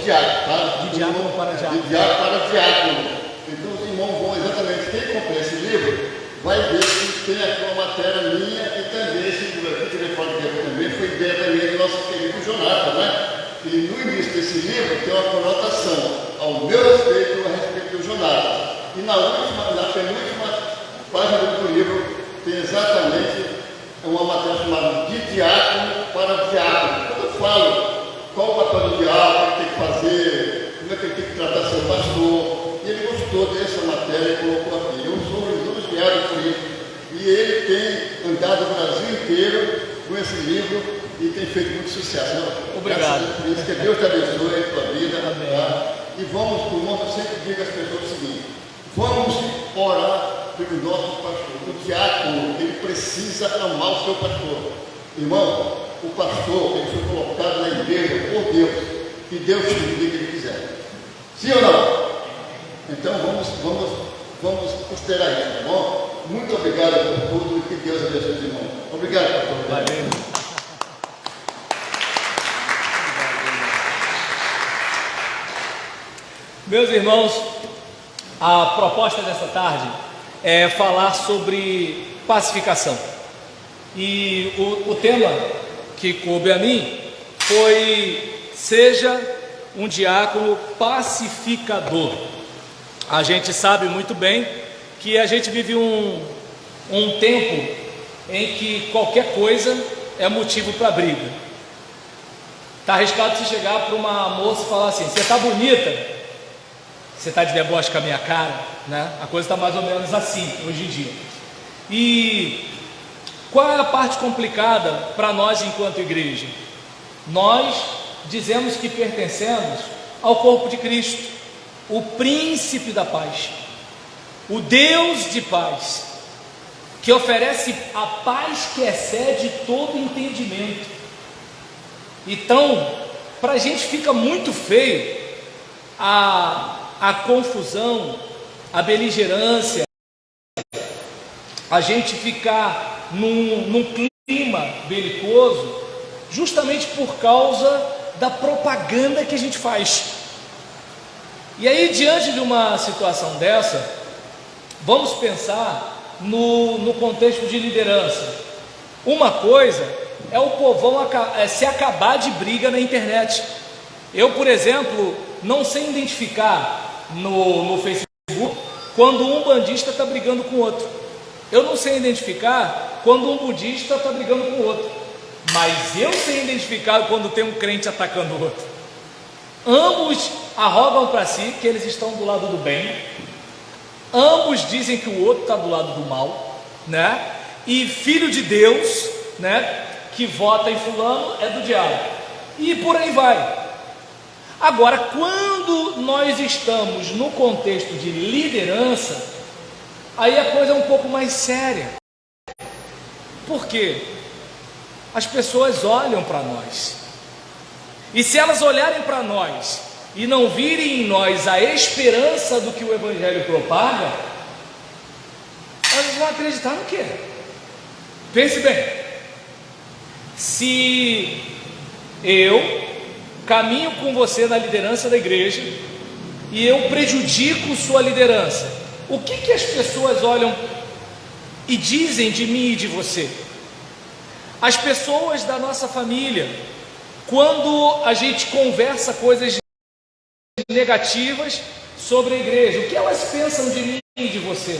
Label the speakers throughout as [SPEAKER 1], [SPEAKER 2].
[SPEAKER 1] diácono, tá?
[SPEAKER 2] De diácono para diácono.
[SPEAKER 1] De diácono para diácono. Então os irmãos vão exatamente, quem comprar esse livro, vai ver que tem aqui uma matéria minha e também esse livro aqui, que ele pode ver também, foi ideia também do nosso querido Jonathan, né? E no início desse livro tem uma conotação ao meu respeito, a respeito do Jonathan. E na penúltima página do livro tem exatamente uma matéria chamada de diácono para diácono. Quando eu falo qual o papel do diácono, o que tem que fazer, como é que ele tem que tratar seu pastor, e ele gostou dessa matéria e colocou aqui. Eu sou elogiado por isso. E ele tem andado o Brasil inteiro com esse livro e tem feito muito sucesso.
[SPEAKER 2] Obrigado.
[SPEAKER 1] Por isso, que Deus te abençoe a tua vida. Tá? E vamos, irmãos, eu sempre digo às pessoas o seguinte: vamos orar pelo nosso pastor. O diácono, ele precisa amar o seu pastor. Irmão, o pastor, ele foi colocado na igreja por Deus. E Deus te diga o que ele quiser. Sim ou não? Então vamos considerar isso, tá bom? Muito obrigado por tudo e que Deus abençoe os irmãos. Obrigado, pastor.
[SPEAKER 2] Valeu. Meus irmãos, a proposta dessa tarde é falar sobre pacificação. E o tema que coube a mim foi: seja um diácono pacificador. A gente sabe muito bem que a gente vive um tempo em que qualquer coisa é motivo para briga. Está arriscado você chegar para uma moça e falar assim: você está bonita? Você está de deboche com a minha cara, né? A coisa está mais ou menos assim hoje em dia. E qual é a parte complicada para nós enquanto igreja? Nós dizemos que pertencemos ao corpo de Cristo, o príncipe da paz, o Deus de paz, que oferece a paz que excede todo entendimento. Então, para a gente fica muito feio a confusão, a beligerância, a gente ficar num clima belicoso, justamente por causa da propaganda que a gente faz. E aí, diante de uma situação dessa, vamos pensar no contexto de liderança. Uma coisa é o povão se acabar de briga na internet. Eu, por exemplo, não sei identificar no Facebook quando um bandista está brigando com o outro. Eu não sei identificar quando um budista está brigando com o outro, mas eu sei identificar quando tem um crente atacando o outro. Ambos arrogam para si que eles estão do lado do bem, ambos dizem que o outro está do lado do mal, né? E filho de Deus, né, que vota em fulano é do diabo, e por aí vai. Agora, quando nós estamos no contexto de liderança, aí a coisa é um pouco mais séria. Por quê? As pessoas olham para nós, e se elas olharem para nós e não virem em nós a esperança do que o Evangelho propaga, elas vão acreditar no quê? Pense bem: se eu caminho com você na liderança da igreja e eu prejudico sua liderança, o que as pessoas olham e dizem de mim e de você? As pessoas da nossa família, quando a gente conversa coisas negativas sobre a igreja, o que elas pensam de mim e de você?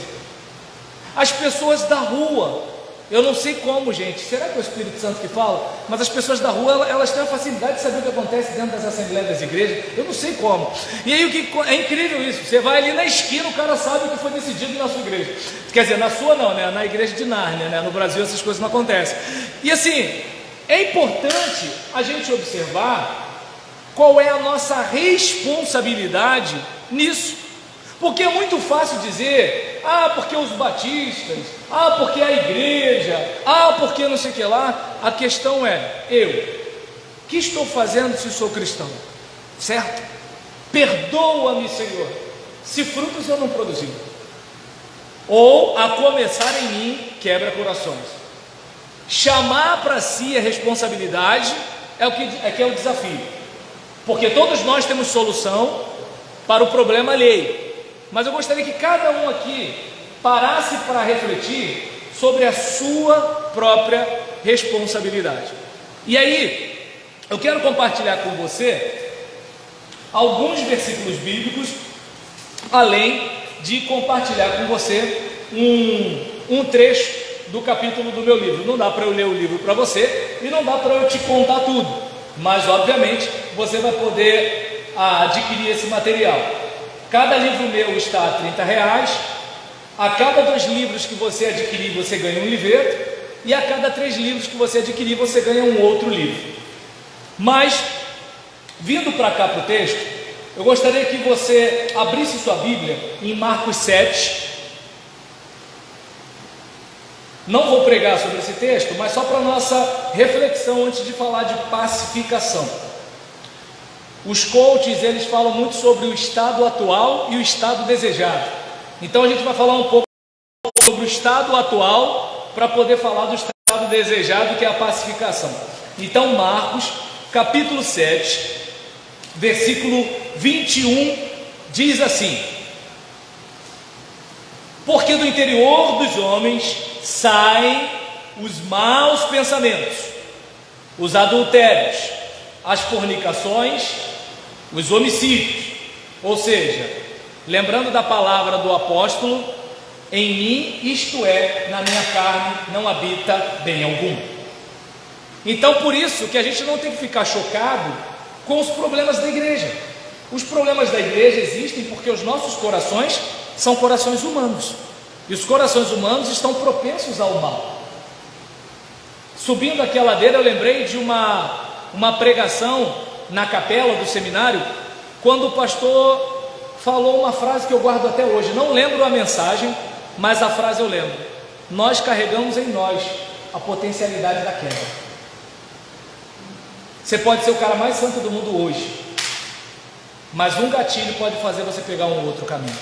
[SPEAKER 2] As pessoas da rua, eu não sei como, gente, será que é o Espírito Santo que fala? Mas as pessoas da rua, elas têm a facilidade de saber o que acontece dentro das assembleias das igrejas. Eu não sei como. E aí é incrível isso. Você vai ali na esquina, o cara sabe o que foi decidido na sua igreja. Quer dizer, na sua não, né? Na igreja de Nárnia, né? No Brasil essas coisas não acontecem. E assim, é importante a gente observar qual é a nossa responsabilidade nisso. Porque é muito fácil dizer: ah, porque os batistas, ah, porque a igreja, ah, porque não sei o que lá. A questão é: o que estou fazendo se sou cristão? Certo? Perdoa-me, Senhor, se frutos eu não produzi, ou a começar em mim quebra corações. Chamar para si a responsabilidade é o desafio. porque todos nós temos solução para o problema alheio, mas eu gostaria que cada um aqui parasse para refletir sobre a sua própria responsabilidade. E aí, eu quero compartilhar com você alguns versículos bíblicos, além de compartilhar com você um trecho do capítulo do meu livro. Não dá para eu ler o livro para você e não dá para eu te contar tudo, mas obviamente você vai poder adquirir esse material. Cada livro meu está a R$30. A cada 2 livros que você adquirir, você ganha um livreto, e a cada 3 livros que você adquirir, você ganha um outro livro. Mas, vindo para cá para o texto, eu gostaria que você abrisse sua Bíblia em Marcos 7. Não vou pregar sobre esse texto, mas só para nossa reflexão antes de falar de pacificação. Os coaches, eles falam muito sobre o estado atual e o estado desejado. Então a gente vai falar um pouco sobre o estado atual para poder falar do estado desejado, que é a pacificação. Então Marcos, capítulo 7, versículo 21, diz assim: porque do interior dos homens saem os maus pensamentos, os adultérios, as fornicações, os homicídios. Ou seja, lembrando da palavra do apóstolo, em mim, isto é, na minha carne, não habita bem algum. Então por isso que a gente não tem que ficar chocado com os problemas da igreja. Os problemas da igreja existem porque os nossos corações são corações humanos, e os corações humanos estão propensos ao mal. Subindo aqui a ladeira, eu lembrei de uma pregação na capela do seminário, quando o pastor falou uma frase que eu guardo até hoje. Não lembro a mensagem, mas a frase eu lembro: nós carregamos em nós a potencialidade da queda. Você pode ser o cara mais santo do mundo hoje, mas um gatilho pode fazer você pegar um outro caminho.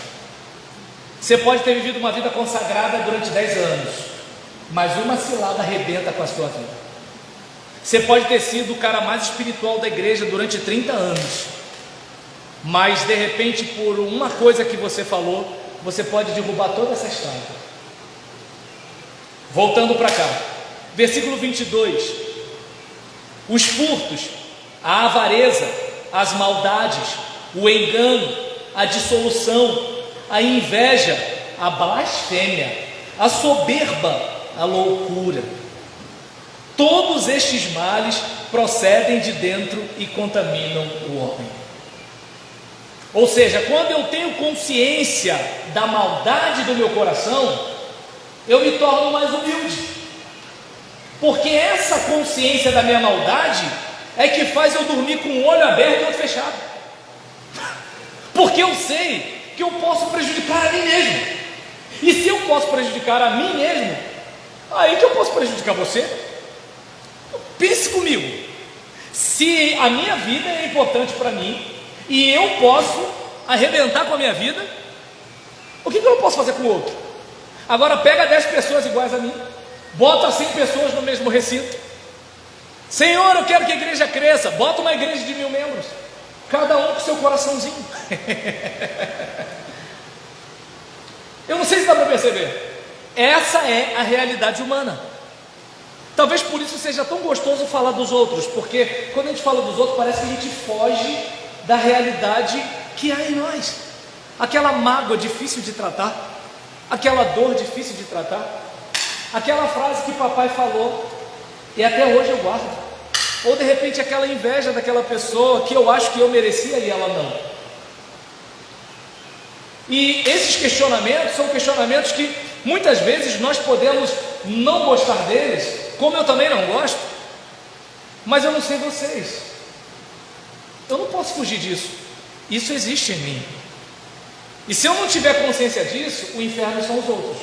[SPEAKER 2] Você pode ter vivido uma vida consagrada durante 10 anos, mas uma cilada arrebenta com a sua vida. Você pode ter sido o cara mais espiritual da igreja durante 30 anos, mas de repente, por uma coisa que você falou, você pode derrubar toda essa história. Voltando para cá, versículo 22: os furtos, a avareza, as maldades, o engano, a dissolução, a inveja, a blasfêmia, a soberba, a loucura. Todos estes males procedem de dentro e contaminam o homem. Ou seja, quando eu tenho consciência da maldade do meu coração, eu me torno mais humilde, porque essa consciência da minha maldade é que faz eu dormir com um olho aberto e outro fechado, porque eu sei que eu posso prejudicar a mim mesmo, e se eu posso prejudicar a mim mesmo, aí que eu posso prejudicar você. Pense comigo, se a minha vida é importante para mim, e eu posso arrebentar com a minha vida, o que eu não posso fazer com o outro? Agora pega 10 pessoas iguais a mim, bota 100 pessoas no mesmo recinto. Senhor, eu quero que a igreja cresça. Bota uma igreja de 1000 membros, cada um com seu coraçãozinho. Eu não sei se dá para perceber. Essa é a realidade humana. Talvez por isso seja tão gostoso falar dos outros, porque quando a gente fala dos outros, parece que a gente foge da realidade que há em nós. Aquela mágoa difícil de tratar, aquela dor difícil de tratar, aquela frase que papai falou e até hoje eu guardo, ou de repente aquela inveja daquela pessoa que eu acho que eu merecia e ela não. E esses questionamentos são questionamentos que muitas vezes nós podemos não gostar deles, como eu também não gosto, mas eu não sei vocês, eu não posso fugir disso, isso existe em mim, e se eu não tiver consciência disso, o inferno são os outros.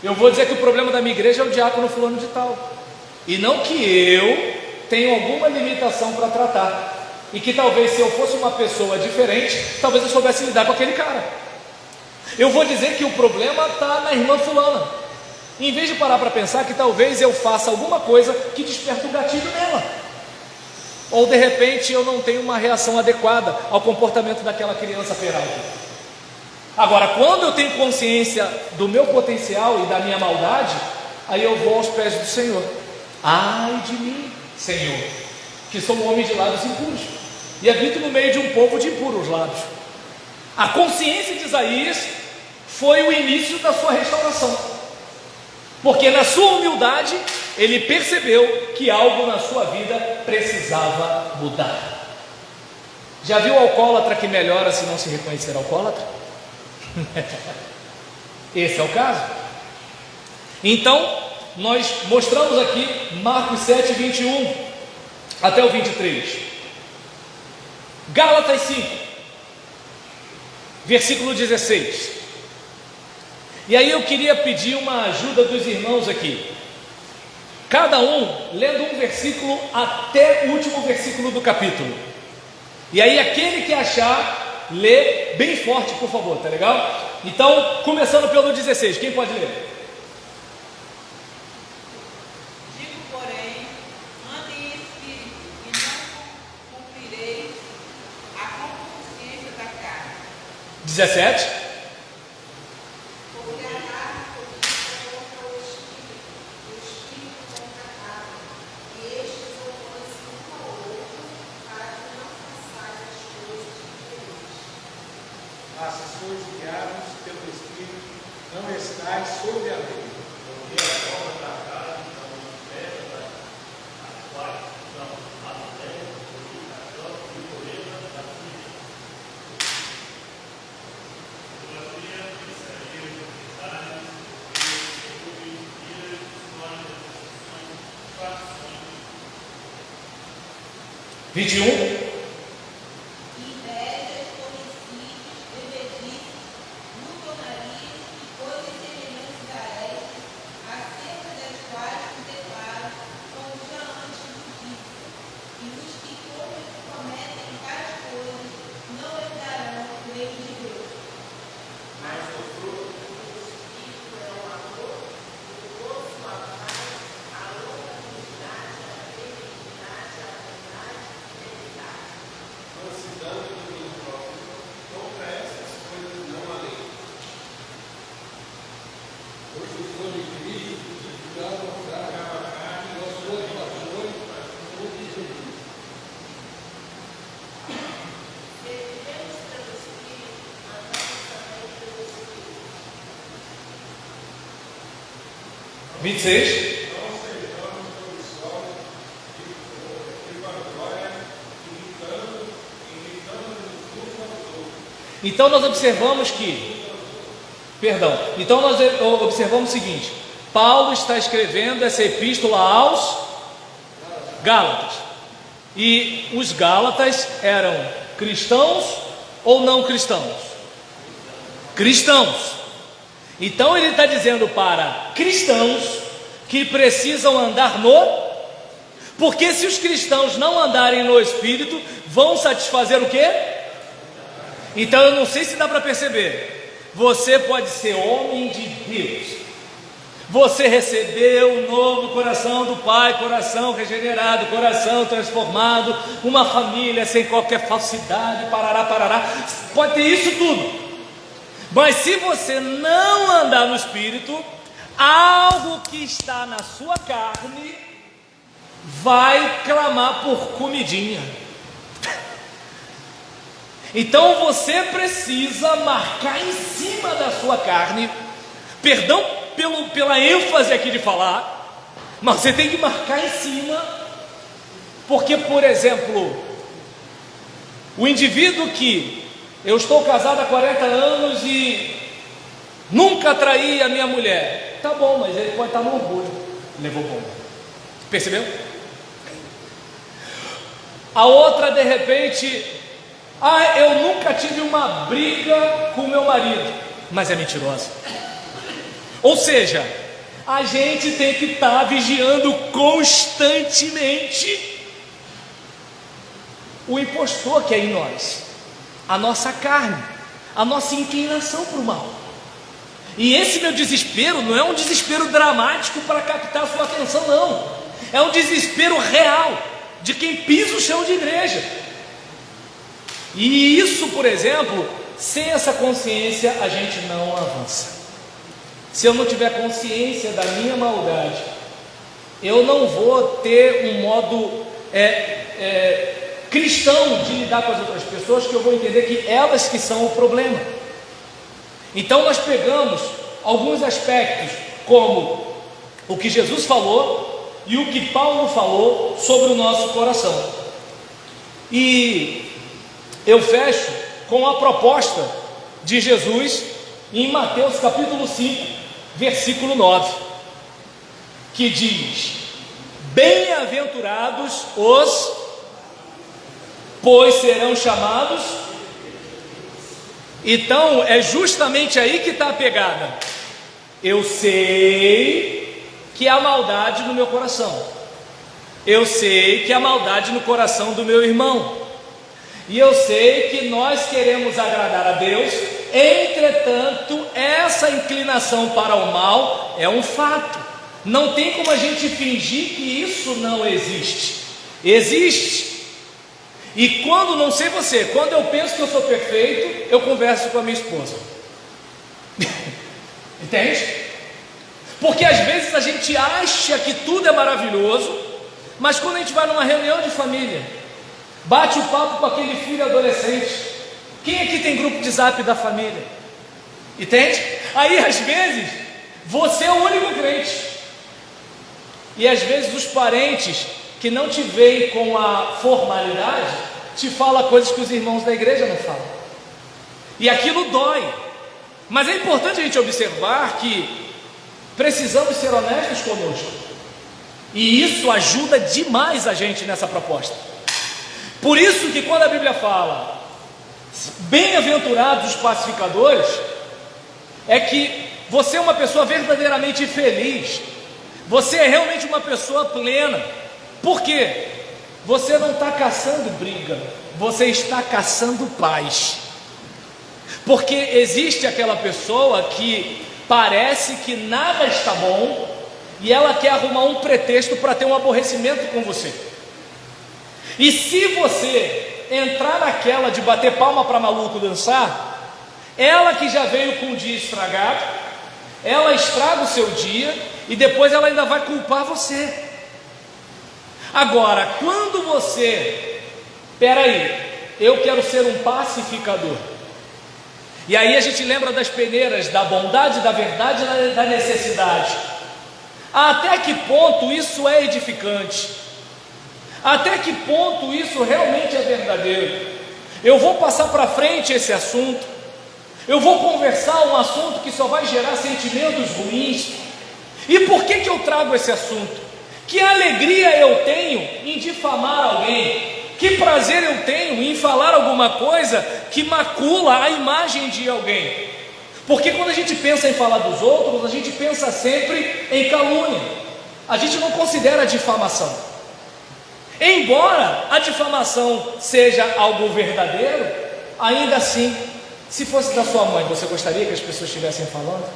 [SPEAKER 2] Eu vou dizer que o problema da minha igreja é o diácono fulano de tal, e não que eu tenho alguma limitação para tratar, e que talvez se eu fosse uma pessoa diferente, talvez eu soubesse lidar com aquele cara. Eu vou dizer que o problema está na irmã fulana, em vez de parar para pensar que talvez eu faça alguma coisa que desperte um gatilho nela. ou de repente eu não tenho uma reação adequada ao comportamento daquela criança perante. Agora, quando eu tenho consciência do meu potencial e da minha maldade, aí eu vou aos pés do Senhor. Ai de mim, Senhor, que sou um homem de lábios impuros e habito no meio de um povo de impuros lábios. A consciência de Isaías foi o início da sua restauração, porque na sua humildade ele percebeu que algo na sua vida precisava mudar. Já viu o alcoólatra que melhora se não se reconhecer alcoólatra? Esse é o caso. Então nós mostramos aqui Marcos 7, 21 até o 23, Gálatas 5, versículo 16. E aí eu queria pedir uma ajuda dos irmãos aqui, cada um lendo um versículo até o último versículo do capítulo. E aí aquele que achar, lê bem forte, por favor, tá legal? Então, começando pelo 16, quem pode ler?
[SPEAKER 3] Digo, porém, andem em espírito, e não cumprireis a consciência da carne.
[SPEAKER 2] 17.
[SPEAKER 3] Porque a carne cobiça contra o espírito contra a carne, e estes opõem-se um ao outro, para que não façais as coisas que quereis.
[SPEAKER 4] Mas se sois guiados pelo Espírito, não estáis sob a lei. Porque a forma da carne não manifesta, as quais são a mulher, a fornicação e a pureza da vida. Idolatria, feitiçaria, iniquidades, ciúmes, iras, discórdias, discussões, facções.
[SPEAKER 2] 21.
[SPEAKER 3] Invejas, homicídios, bebedices, glutonarias e coisas semelhantes a estas, acerca das quais me declaro, como já antes vos disse, e os que cometem tais coisas não herdarão o reino de Deus. Mas o fruto do Espírito é o amor, o gozo, a paz, a longanimidade, a benignidade, a bondade, a fidelidade.
[SPEAKER 4] Mansidão e domínio próprio, contra essas coisas não há lei. Pois o Senhor de Cristo, justificado ao fraco, a carne, nós somos pastores para o de Jesus.
[SPEAKER 3] Vivemos pelo Espírito, andamos também pelo Espírito.
[SPEAKER 2] 26.
[SPEAKER 4] Não sejamos preguiçosos de vanglória, irritando-nos uns aos outros.
[SPEAKER 2] Então nós observamos o seguinte: Paulo está escrevendo essa epístola aos Gálatas, e os Gálatas eram cristãos ou não cristãos? Cristãos. Então ele está dizendo para cristãos que precisam andar porque se os cristãos não andarem no Espírito, vão satisfazer o quê? Então eu não sei se dá para perceber. Você pode ser homem de Deus, você recebeu o novo coração do Pai, coração regenerado, coração transformado, uma família sem qualquer falsidade, parará, pode ter isso tudo. Mas se você não andar no Espírito, algo que está na sua carne vai clamar por comidinha. Então você precisa marcar em cima da sua carne, perdão pela ênfase aqui de falar, mas você tem que marcar em cima, porque, por exemplo, o indivíduo que eu estou casado há 40 anos e nunca traí a minha mulher, tá bom, mas ele pode estar no orgulho, levou bomba, percebeu? A outra, de repente, eu nunca tive uma briga com meu marido, mas é mentirosa. Ou seja, a gente tem que estar vigiando constantemente o impostor que é em nós, a nossa carne, a nossa inclinação para o mal. E esse meu desespero não é um desespero dramático para captar a sua atenção, não. É um desespero real de quem pisa o chão de igreja. E isso, por exemplo, sem essa consciência a gente não avança. Se eu não tiver consciência da minha maldade, eu não vou ter um modo cristão de lidar com as outras pessoas, que eu vou entender que elas que são o problema. Então nós pegamos alguns aspectos, como o que Jesus falou e o que Paulo falou sobre o nosso coração. E eu fecho com a proposta de Jesus em Mateus capítulo 5, versículo 9, que diz: bem-aventurados os, pois serão chamados. Então é justamente aí que está a pegada. Eu sei que há maldade no meu coração, eu sei que há maldade no coração do meu irmão, e eu sei que nós queremos agradar a Deus. Entretanto, essa inclinação para o mal é um fato. Não tem como a gente fingir que isso não existe. Existe. E quando, não sei você, quando eu penso que eu sou perfeito, eu converso com a minha esposa. Entende? Porque às vezes a gente acha que tudo é maravilhoso, mas quando a gente vai numa reunião de família, bate o papo com aquele filho adolescente. Quem aqui tem grupo de zap da família? Entende? Aí às vezes você é o único crente, e às vezes os parentes que não te veem com a formalidade te falam coisas que os irmãos da igreja não falam, e aquilo dói. Mas é importante a gente observar que precisamos ser honestos conosco, e isso ajuda demais a gente nessa proposta. Por isso que quando a Bíblia fala bem-aventurados os pacificadores, é que você é uma pessoa verdadeiramente feliz, você é realmente uma pessoa plena. Por quê? Você não está caçando briga, você está caçando paz. Porque existe aquela pessoa que parece que nada está bom, e ela quer arrumar um pretexto para ter um aborrecimento com você. E se você entrar naquela de bater palma para maluco dançar, ela que já veio com o dia estragado, ela estraga o seu dia, e depois ela ainda vai culpar você. Agora, quando você, peraí, eu quero ser um pacificador, e aí a gente lembra das peneiras, da bondade, da verdade e da necessidade. Até que ponto isso é edificante? Até que ponto isso realmente é verdadeiro? Eu vou passar para frente esse assunto, eu vou conversar um assunto que só vai gerar sentimentos ruins. E por que eu trago esse assunto? Que alegria eu tenho em difamar alguém? Que prazer eu tenho em falar alguma coisa que macula a imagem de alguém? Porque quando a gente pensa em falar dos outros, a gente pensa sempre em calúnia, a gente não considera a difamação. Embora a difamação seja algo verdadeiro, ainda assim, se fosse da sua mãe, você gostaria que as pessoas estivessem falando?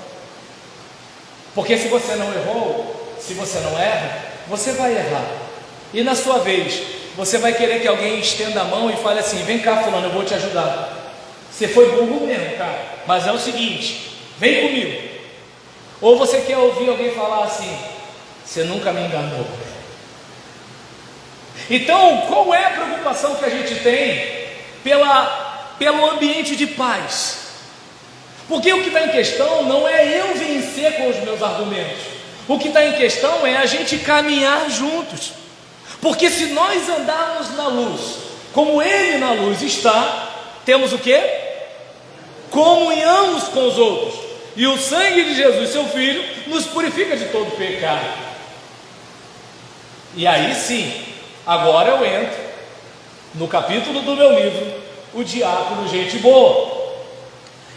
[SPEAKER 2] Porque se você não errou, se você não erra, você vai errar. E na sua vez, você vai querer que alguém estenda a mão e fale assim: vem cá fulano, eu vou te ajudar. Você foi burro mesmo, cara, mas é o seguinte, vem comigo. Ou você quer ouvir alguém falar assim: você nunca me enganou. Então, qual é a preocupação que a gente tem pelo ambiente de paz? Porque o que está em questão não é eu vencer com os meus argumentos, o que está em questão é a gente caminhar juntos. Porque se nós andarmos na luz, como Ele na luz está, temos o quê? Comunhão uns com os outros, e o sangue de Jesus, seu Filho, nos purifica de todo pecado. E aí sim, agora eu entro no capítulo do meu livro, O Diácono Gente Boa.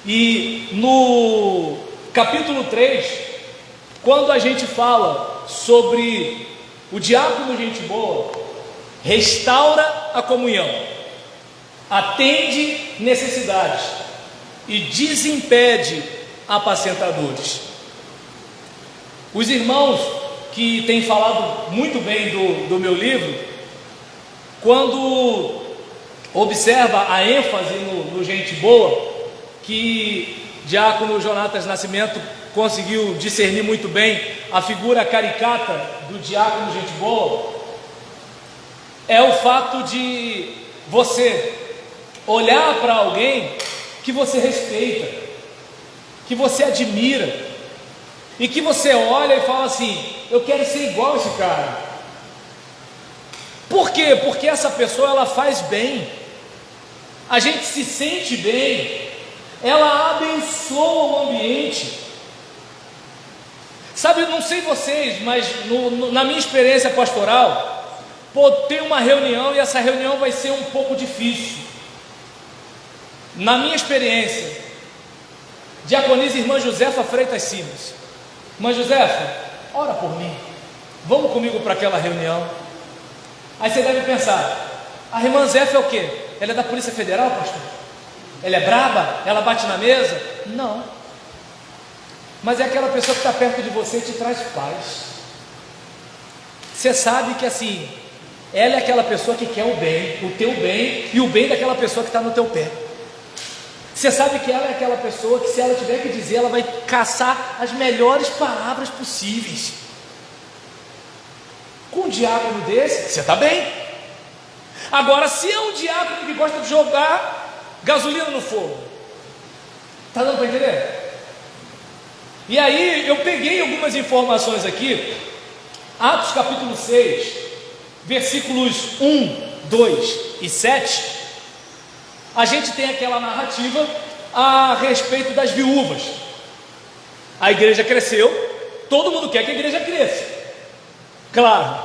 [SPEAKER 2] E no capítulo 3, quando a gente fala sobre o diácono gente boa, restaura a comunhão, atende necessidades e desimpede apacentadores. Os irmãos que têm falado muito bem do meu livro quando observa a ênfase no gente boa, que diácono Jonatas Nascimento conseguiu discernir muito bem a figura caricata do diácono gente boa, é o fato de você olhar para alguém que você respeita, que você admira, e que você olha e fala assim: eu quero ser igual a esse cara. Por quê? Porque essa pessoa, ela faz bem, a gente se sente bem, ela abençoa o ambiente. Sabe, não sei vocês, mas na minha experiência pastoral, tem uma reunião e essa reunião vai ser um pouco difícil. Na minha experiência, diaconisa irmã Josefa Freitas Simas. Irmã Josefa, ora por mim, vamos comigo para aquela reunião. Aí você deve pensar: a irmã Zefa é o quê? Ela é da Polícia Federal, pastor? Ela é braba? Ela bate na mesa? Não. Mas é aquela pessoa que está perto de você e te traz paz. Você sabe que assim, ela é aquela pessoa que quer o bem, o teu bem e o bem daquela pessoa que está no teu pé. Você sabe que ela é aquela pessoa que, se ela tiver que dizer, ela vai caçar as melhores palavras possíveis. Com um diácono desse, você está bem. Agora, se é um diácono que gosta de jogar gasolina no fogo, está dando para entender? E aí eu peguei algumas informações aqui. Atos capítulo 6, versículos 1, 2 e 7. A gente tem aquela narrativa a respeito das viúvas. A igreja cresceu, todo mundo quer que a igreja cresça. Claro,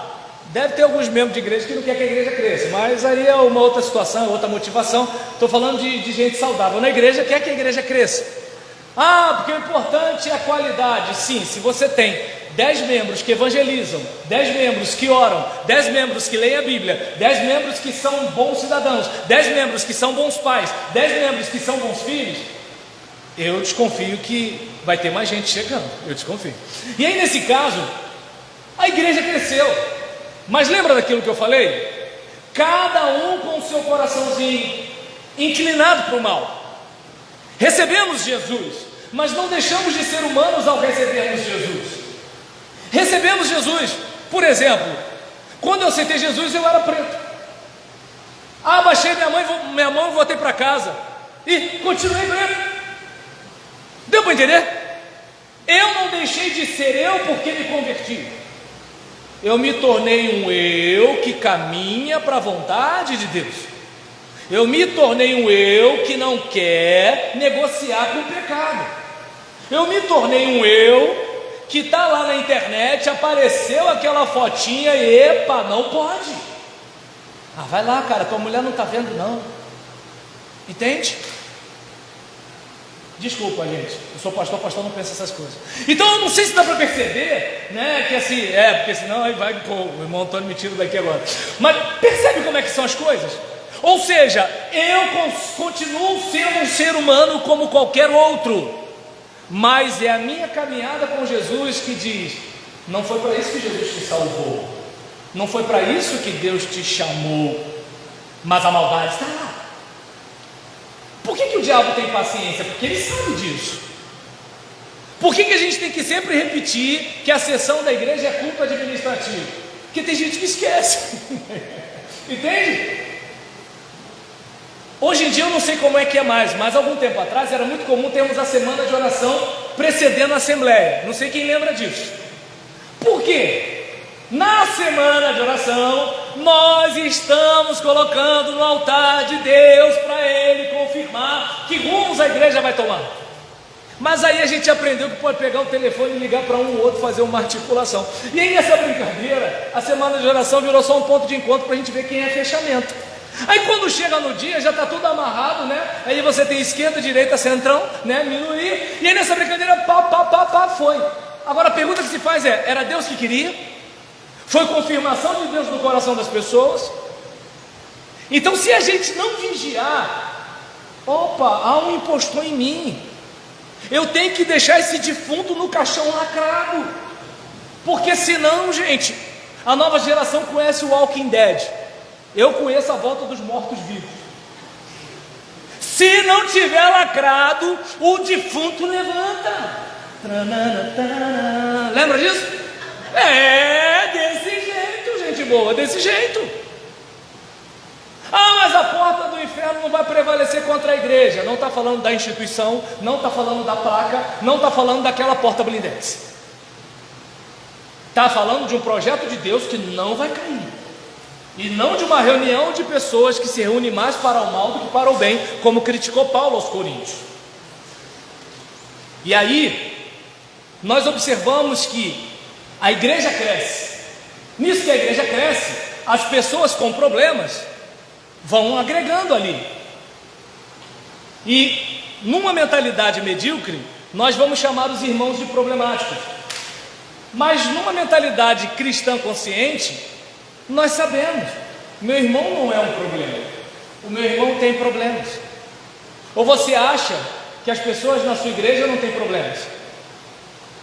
[SPEAKER 2] deve ter alguns membros de igreja que não quer que a igreja cresça, mas aí é uma outra situação, outra motivação. Estou falando de gente saudável na igreja, quer que a igreja cresça. Ah, porque o importante é a qualidade. Sim, se você tem 10 membros que evangelizam, 10 membros que oram, 10 membros que leem a Bíblia, 10 membros que são bons cidadãos, 10 membros que são bons pais, 10 membros que são bons filhos, eu desconfio que vai ter mais gente chegando, eu desconfio. E aí nesse caso, a igreja cresceu, mas lembra daquilo que eu falei? Cada um com o seu coraçãozinho inclinado para o mal. Recebemos Jesus, mas não deixamos de ser humanos ao recebermos Jesus. Recebemos Jesus. Por exemplo, quando eu aceitei Jesus, eu era preto. Abaixei minha mão e voltei para casa, e continuei preto. Deu para entender? Eu não deixei de ser eu porque me converti. Eu me tornei um eu que caminha para a vontade de Deus. Eu me tornei um eu que não quer negociar com o pecado. Eu me tornei um eu que está lá na internet, apareceu aquela fotinha e epa, não pode. Ah, vai lá, cara, tua mulher não está vendo não. Entende? Desculpa, gente, eu sou pastor não pensa essas coisas. Então eu não sei se dá para perceber, né, que assim, porque senão aí vai, o irmão Antônio me tira daqui agora. Mas percebe como é que são as coisas? Ou seja, eu continuo sendo um ser humano como qualquer outro, mas é a minha caminhada com Jesus que diz: não foi para isso que Jesus te salvou, não foi para isso que Deus te chamou, mas a maldade está lá. Por que o diabo tem paciência? Porque ele sabe disso. Por que a gente tem que sempre repetir que a sessão da igreja é culto administrativo? Porque tem gente que esquece. Entende? Hoje em dia eu não sei como é que é mais, mas algum tempo atrás era muito comum termos a semana de oração precedendo a assembleia. Não sei quem lembra disso. Por quê? Na semana de oração nós estamos colocando no altar de Deus para Ele confirmar que rumos a igreja vai tomar. Mas aí a gente aprendeu que pode pegar o telefone e ligar para um ou outro, fazer uma articulação. E aí nessa brincadeira, a semana de oração virou só um ponto de encontro para a gente ver quem é fechamento. Aí quando chega no dia, já está tudo amarrado, né? Aí você tem esquerda, direita, centrão, né? Minuí. E aí nessa brincadeira, foi. Agora a pergunta que se faz é: era Deus que queria? Foi confirmação de Deus no coração das pessoas? Então se a gente não vigiar, há um impostor em mim. Eu tenho que deixar esse defunto no caixão lacrado. Porque senão, gente, a nova geração conhece o Walking Dead. Eu conheço a volta dos mortos-vivos. Se não tiver lacrado, o defunto levanta. Lembra disso? É desse jeito, gente boa, desse jeito. Ah, mas a porta do inferno não vai prevalecer contra a igreja. Não está falando da instituição, não está falando da placa, não está falando daquela porta blindense. Está falando de um projeto de Deus que não vai cair. E não de uma reunião de pessoas que se reúnem mais para o mal do que para o bem, como criticou Paulo aos Coríntios. E aí, nós observamos que a igreja cresce. Nisso que a igreja cresce, as pessoas com problemas vão agregando ali. E numa mentalidade medíocre, nós vamos chamar os irmãos de problemáticos. Mas numa mentalidade cristã consciente, nós sabemos, meu irmão não é um problema, o meu irmão tem problemas. Ou você acha que as pessoas na sua igreja não têm problemas?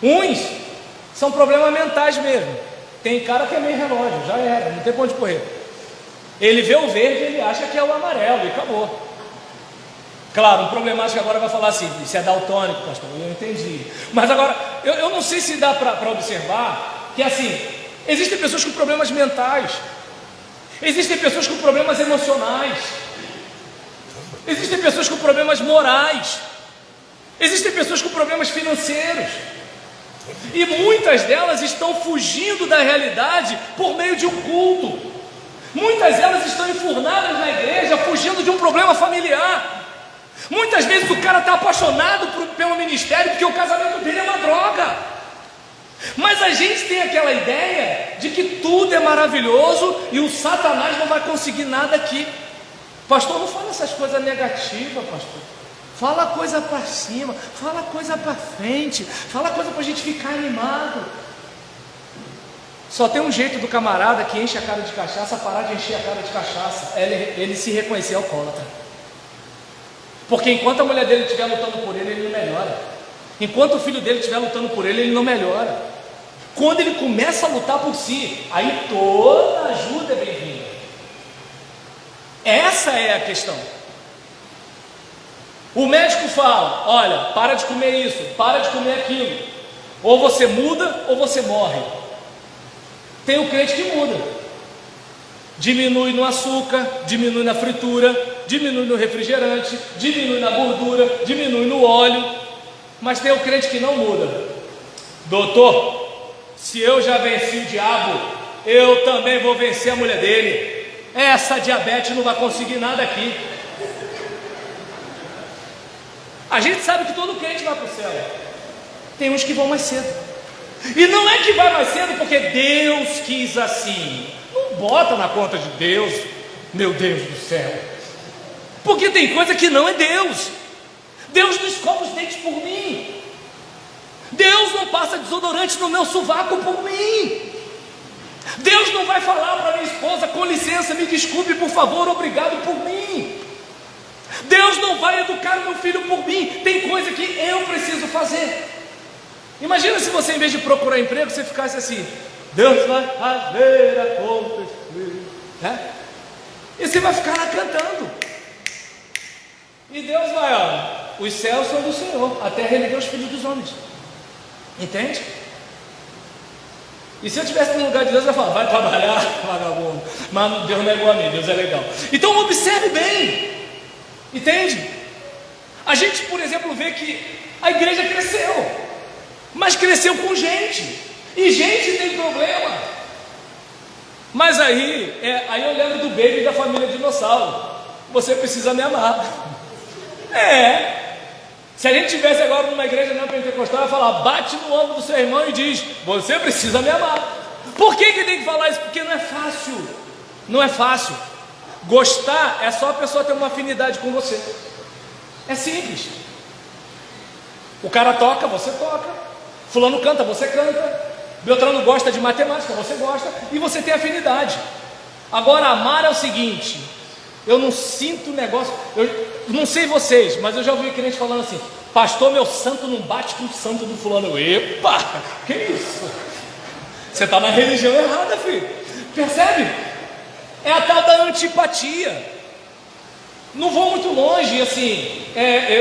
[SPEAKER 2] Uns são problemas mentais mesmo. Tem cara que é meio relógio, já era, não tem pra onde correr. Ele vê o verde, ele acha que é o amarelo e acabou. Claro, um problemático agora vai falar assim, isso é daltônico, pastor, eu entendi. Mas agora, eu não sei se dá para observar que assim, existem pessoas com problemas mentais, existem pessoas com problemas emocionais, existem pessoas com problemas morais, existem pessoas com problemas financeiros, e muitas delas estão fugindo da realidade por meio de um culto. Muitas delas estão enfurnadas na igreja, fugindo de um problema familiar. Muitas vezes o cara está apaixonado pelo ministério porque o casamento dele é uma droga. Mas a gente tem aquela ideia de que tudo é maravilhoso e o Satanás não vai conseguir nada aqui. Pastor, não fala essas coisas negativas, pastor. Fala coisa para cima, fala coisa para frente, fala coisa para a gente ficar animado. Só tem um jeito do camarada que enche a cara de cachaça parar de encher a cara de cachaça, ele se reconhecer alcoólatra. Porque enquanto a mulher dele estiver lutando por ele, ele não melhora. Enquanto o filho dele estiver lutando por ele, ele não melhora. Quando ele começa a lutar por si, aí toda ajuda é bem-vinda. Essa é a questão. O médico fala, olha, para de comer isso, para de comer aquilo. Ou você muda ou você morre. Tem o crente que muda. Diminui no açúcar, diminui na fritura, diminui no refrigerante, diminui na gordura, diminui no óleo. Mas tem o crente que não muda. Doutor, se eu já venci o diabo, eu também vou vencer a mulher dele. Essa diabetes não vai conseguir nada aqui. A gente sabe que todo crente vai para o céu. Tem uns que vão mais cedo. E não é que vai mais cedo porque Deus quis assim. Não bota na conta de Deus, meu Deus do céu. Porque tem coisa que não é Deus. Deus não escova os dentes por mim. Deus não passa desodorante no meu sovaco por mim. Deus não vai falar para minha esposa, com licença, me desculpe, por favor, obrigado por mim. Deus não vai educar meu filho por mim. Tem coisa que eu preciso fazer. Imagina se você, em vez de procurar emprego, você ficasse assim: Deus vai fazer acontecer, né? E você vai ficar lá cantando. E Deus vai, ó, os céus são do Senhor, a terra ele deu os filhos dos homens. Entende? E se eu estivesse no lugar de Deus, eu ia falar: vai trabalhar, vagabundo. Mas Deus não é igual a mim, Deus é legal. Então observe bem. Entende? A gente, por exemplo, vê que a igreja cresceu, mas cresceu com gente, e gente tem problema. Mas aí eu lembro do baby da família dinossauro: você precisa me amar. Se a gente estivesse agora numa igreja não pentecostal, ia falar: bate no ombro do seu irmão e diz: você precisa me amar. Por que tem que falar isso? Porque não é fácil. Não é fácil. Gostar é só a pessoa ter uma afinidade com você. É simples. O cara toca, você toca. Fulano canta, você canta. Beltrano gosta de matemática, você gosta. E você tem afinidade. Agora, amar é o seguinte: eu não sinto negócio. Eu não sei vocês, mas eu já ouvi crente falando assim: pastor, meu santo não bate com o santo do fulano. Epa, que isso? Você está na religião errada, filho. Percebe? É a tal da antipatia. Não vou muito longe, assim,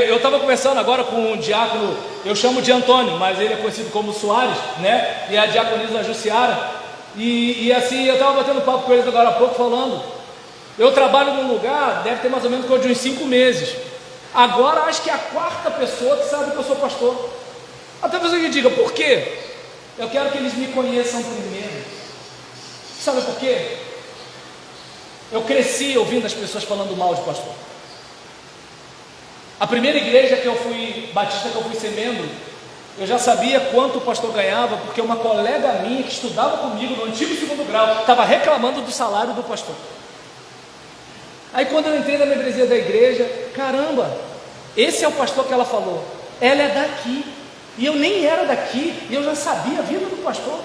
[SPEAKER 2] eu estava conversando agora com um diácono, eu chamo de Antônio, mas ele é conhecido como Soares, né? E a diaconisa Jussiara. E assim, eu estava batendo papo com eles agora há pouco falando. Eu trabalho num lugar, deve ter mais ou menos coisa de uns 5 meses. Agora acho que é a 4ª pessoa que sabe que eu sou pastor. Até você que diga, por quê? Eu quero que eles me conheçam primeiro. Sabe por quê? Eu cresci ouvindo as pessoas falando mal de pastor. A primeira igreja que eu fui, batista que eu fui ser membro, eu já sabia quanto o pastor ganhava, porque uma colega minha que estudava comigo no antigo 2º grau, estava reclamando do salário do pastor. Aí quando eu entrei na membresia da igreja, caramba, esse é o pastor que ela falou, ela é daqui, e eu nem era daqui, e eu já sabia a vida do pastor.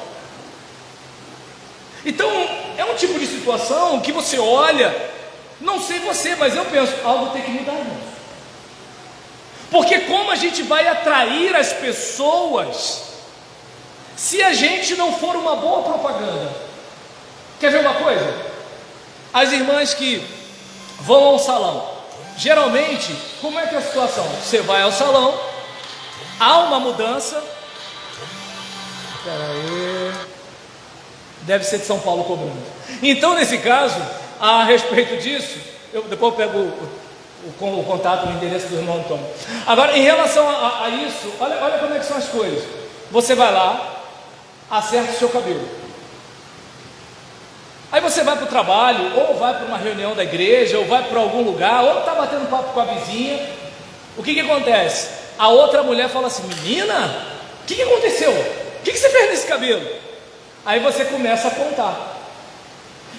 [SPEAKER 2] Então, é um tipo de situação que você olha, não sei você, mas eu penso, algo tem que mudar, irmão. Porque como a gente vai atrair as pessoas, se a gente não for uma boa propaganda? Quer ver uma coisa? As irmãs que vão ao salão, geralmente, como é que é a situação? Você vai ao salão, há uma mudança, deve ser de São Paulo cobrando. Então, nesse caso, a respeito disso, depois eu pego o contato, o endereço do irmão Antônio. Agora, em relação a isso, olha como é que são as coisas. Você vai lá, acerta o seu cabelo. Aí você vai para o trabalho, ou vai para uma reunião da igreja, ou vai para algum lugar, ou está batendo papo com a vizinha. O que acontece? A outra mulher fala assim, menina, o que aconteceu? O que você fez nesse cabelo? Aí você começa a contar.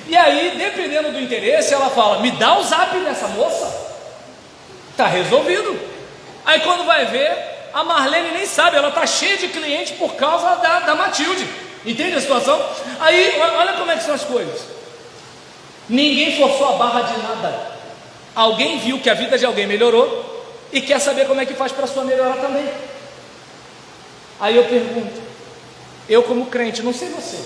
[SPEAKER 2] E aí, dependendo do interesse, ela fala, me dá o zap dessa moça. Está resolvido. Aí quando vai ver, a Marlene nem sabe, ela está cheia de cliente por causa da Matilde. Entende a situação? Aí, olha como é que são as coisas. Ninguém forçou a barra de nada. Alguém viu que a vida de alguém melhorou e quer saber como é que faz para a sua melhorar também. Aí eu pergunto, eu como crente, não sei você,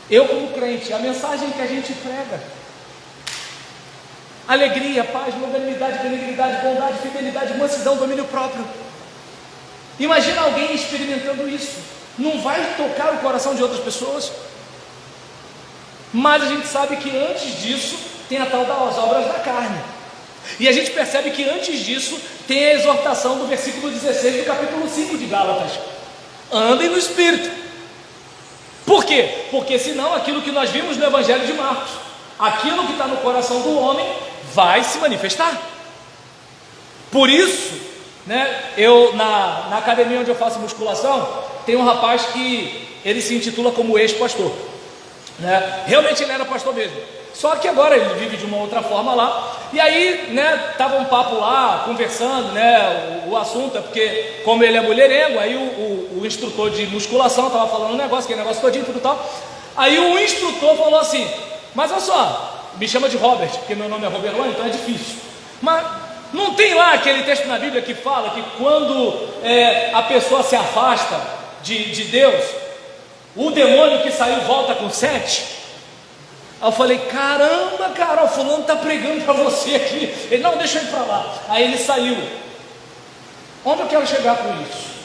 [SPEAKER 2] eu como crente, a mensagem que a gente prega, alegria, paz, longanimidade, benignidade, bondade, fidelidade, mansidão, domínio próprio. Imagina alguém experimentando isso, não vai tocar o coração de outras pessoas? Mas a gente sabe que antes disso tem a tal das obras da carne. E a gente percebe que antes disso tem a exortação do versículo 16 do capítulo 5 de Gálatas. Andem no Espírito. Por quê? Porque senão aquilo que nós vimos no Evangelho de Marcos, aquilo que está no coração do homem vai se manifestar. Por isso, né, eu na academia onde eu faço musculação, tem um rapaz que ele se intitula como ex-pastor, né? Realmente ele era pastor mesmo, só que agora ele vive de uma outra forma lá. E aí, né, tava um papo lá, conversando, né, o assunto é porque, como ele é mulherengo, aí o instrutor de musculação estava falando um negócio, aquele negócio todinho, tudo tal. Aí o instrutor falou assim, mas olha só, me chama de Robert, porque meu nome é Roberto, então é difícil. Mas não tem lá aquele texto na Bíblia que fala que quando a pessoa se afasta de Deus, o demônio que saiu volta com 7? Aí eu falei, caramba, cara, o fulano está pregando para você aqui. Ele, não, deixa eu ir para lá. Aí ele saiu. Onde eu quero chegar com isso?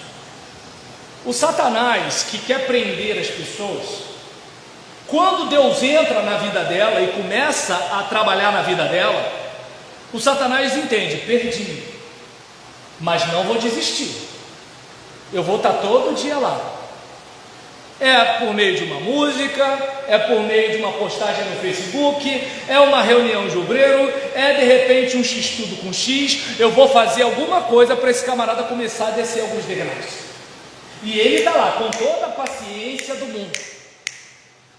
[SPEAKER 2] O Satanás que quer prender as pessoas, quando Deus entra na vida dela e começa a trabalhar na vida dela, o Satanás entende, perdi, mas não vou desistir, eu vou estar todo dia lá. É por meio de uma música, é por meio de uma postagem no Facebook, é uma reunião de obreiro, é de repente um X tudo com X, eu vou fazer alguma coisa para esse camarada começar a descer alguns degraus. E ele está lá com toda a paciência do mundo,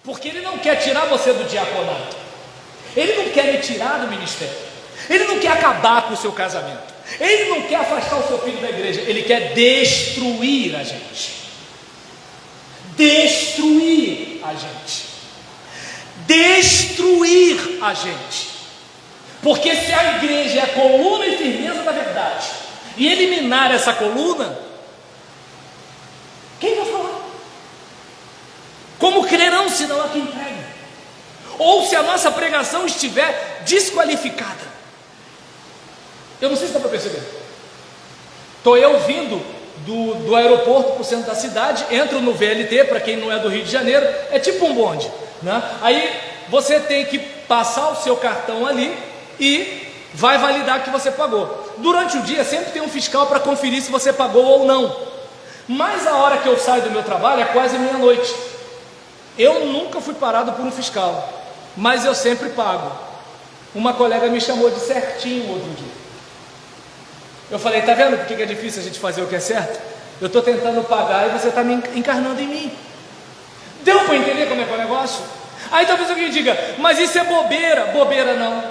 [SPEAKER 2] porque ele não quer tirar você do diaconato, ele não quer me tirar do ministério, ele não quer acabar com o seu casamento, ele não quer afastar o seu filho da igreja, ele quer destruir a gente. Destruir a gente. Destruir a gente. Porque se a igreja é a coluna e firmeza da verdade, e eliminar essa coluna, quem vai falar? Como crerão, senão a quem prega? ou se a nossa pregação estiver desqualificada. Eu não sei se dá para perceber. Estou eu vindo do aeroporto para o centro da cidade, entro no VLT, para quem não é do Rio de Janeiro, é tipo um bonde, né? Aí você tem que passar o seu cartão ali e vai validar que você pagou. Durante o dia sempre tem um fiscal para conferir se você pagou ou não. Mas a hora que eu saio do meu trabalho é quase meia-noite. Eu nunca fui parado por um fiscal, mas eu sempre pago. Uma colega me chamou de certinho outro dia. Eu falei, tá vendo por que é difícil a gente fazer o que é certo? Eu estou tentando pagar e você está me encarnando em mim. Deu para entender como é que é o negócio? Aí talvez alguém diga, mas isso é bobeira. Bobeira não.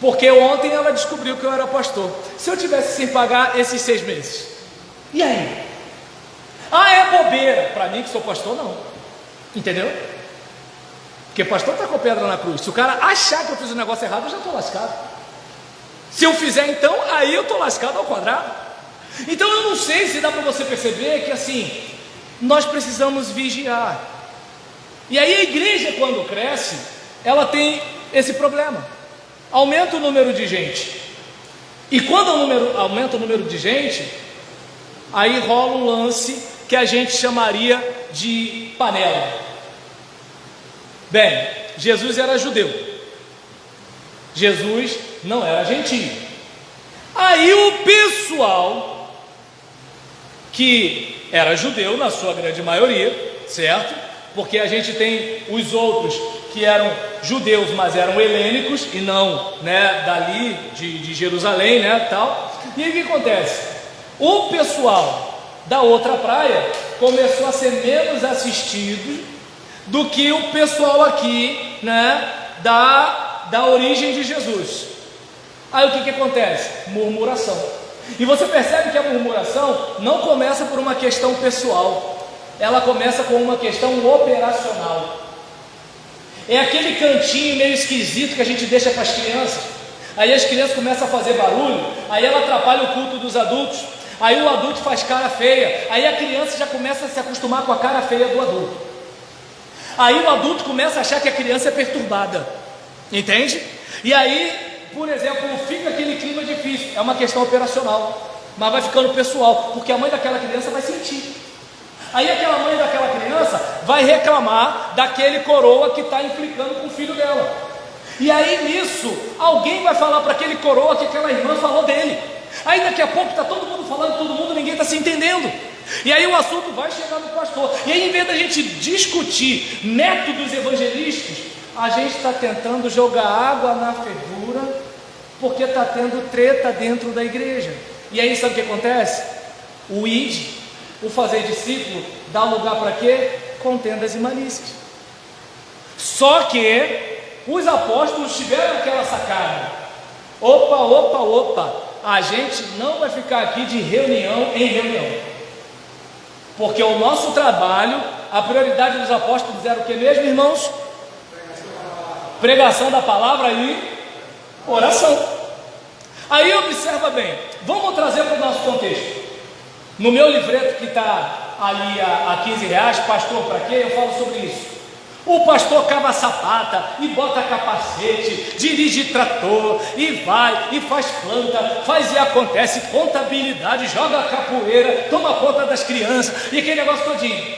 [SPEAKER 2] Porque ontem ela descobriu que eu era pastor. Se eu tivesse sem pagar esses 6 meses, e aí? Ah, é bobeira. Para mim que sou pastor, não. Entendeu? Porque pastor está com pedra na cruz. Se o cara achar que eu fiz um negócio errado, eu já estou lascado. Se eu fizer então, aí eu estou lascado ao quadrado. Então eu não sei se dá para você perceber que assim, nós precisamos vigiar. E aí a igreja, quando cresce, ela tem esse problema. Aumenta o número de gente. E quando aumenta o número de gente, aí rola um lance que a gente chamaria de panela. Bem, Jesus era judeu. Jesus não era gentio. Aí o pessoal que era judeu, na sua grande maioria, certo? Porque a gente tem os outros que eram judeus, mas eram helênicos e não, né, dali de Jerusalém, né, tal. E aí o que acontece? O pessoal da outra praia começou a ser menos assistido do que o pessoal aqui, né, da origem de Jesus. Aí o que acontece? Murmuração. E você percebe que a murmuração não começa por uma questão pessoal, ela começa com uma questão operacional. É aquele cantinho meio esquisito que a gente deixa para as crianças. Aí as crianças começam a fazer barulho, aí ela atrapalha o culto dos adultos, aí o adulto faz cara feia, aí a criança já começa a se acostumar com a cara feia do adulto. Aí o adulto começa a achar que a criança é perturbada. Entende? E aí, por exemplo, fica aquele clima difícil. É uma questão operacional, mas vai ficando pessoal, porque a mãe daquela criança vai sentir. Aí aquela mãe daquela criança vai reclamar daquele coroa que está implicando com o filho dela. E aí nisso, alguém vai falar para aquele coroa que aquela irmã falou dele. Aí daqui a pouco está todo mundo falando, todo mundo, ninguém está se entendendo. E aí o assunto vai chegar no pastor. E aí, em vez da gente discutir métodos evangelísticos, a gente está tentando jogar água na fervura, porque está tendo treta dentro da igreja. E aí sabe o que acontece? O id, o fazer discípulo, dá lugar para quê? Contendas e malícias. Só que os apóstolos tiveram aquela sacada. Opa, a gente não vai ficar aqui de reunião em reunião. Porque o nosso trabalho, a prioridade dos apóstolos era o que mesmo, irmãos? Pregação da palavra e oração. Aí observa bem, vamos trazer para o nosso contexto. No meu livreto que está ali a R$15, pastor para quê? Eu falo sobre isso. O pastor cava sapata e bota capacete, dirige trator e vai e faz planta, faz e acontece, contabilidade, joga capoeira, toma conta das crianças e aquele negócio todinho.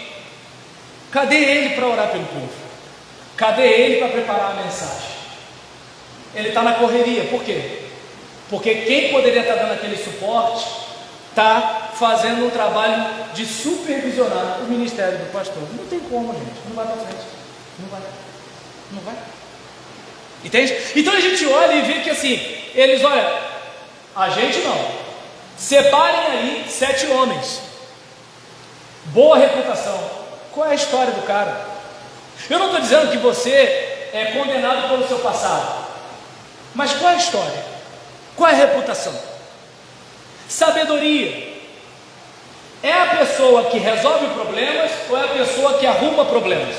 [SPEAKER 2] Cadê ele para orar pelo povo? Cadê ele para preparar a mensagem? Ele está na correria, por quê? Porque quem poderia estar dando aquele suporte está fazendo um trabalho de supervisionar o ministério do pastor. Não tem como, gente, não vai para frente. Não vai. Entende? Então a gente olha e vê que assim, eles, olha, a gente não. Separem aí 7 homens. Boa reputação. Qual é a história do cara? Eu não estou dizendo que você é condenado pelo seu passado. Mas qual é a história? Qual é a reputação? Sabedoria. É a pessoa que resolve problemas ou é a pessoa que arruma problemas?